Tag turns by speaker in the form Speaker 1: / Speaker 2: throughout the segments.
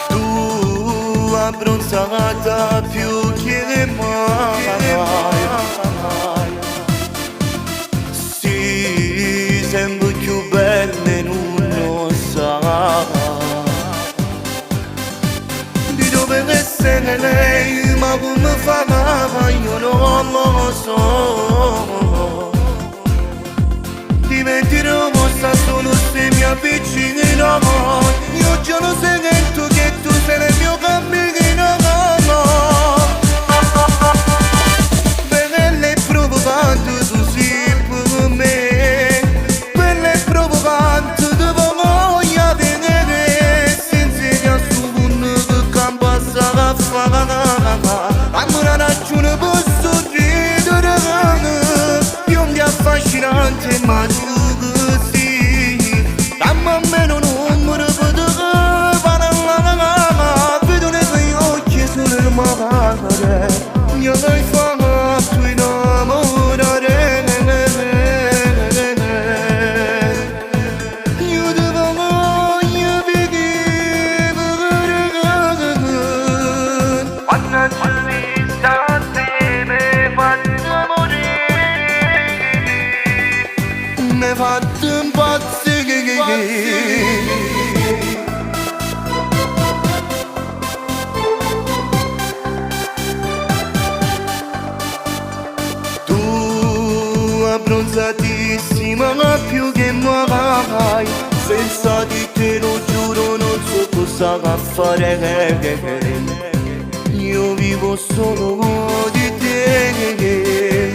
Speaker 1: Tu abbronzata più che mai, sì, sembri più bella e non lo sa di dove essere lei, ma come fa io non lo so. Diventerò mossa solo se mi avvicino, io già lo sento che tu sei nel mio cammino. Bella e provocante tu sei per me, bella e provocante tu voglio vedere, senza nessuno che campa a fare. Amore ragione posso ridere, bionda affascinante ma tu così, dammi almeno un numero per te, parlare, vedo nei tuoi occhi sul mare, mi hai fatto innamorare, io ti voglio vedere, quando ci vista assieme faccio morire, mi fatto impazzire. Tu abbronzatissima più che mai, senza di te lo giuro non so cosa fare. Io vivo solo di te,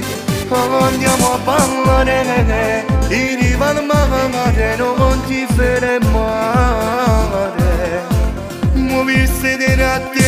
Speaker 1: andiamo a parlare, in riva al mare non ti fermare, muovi il sedere a te.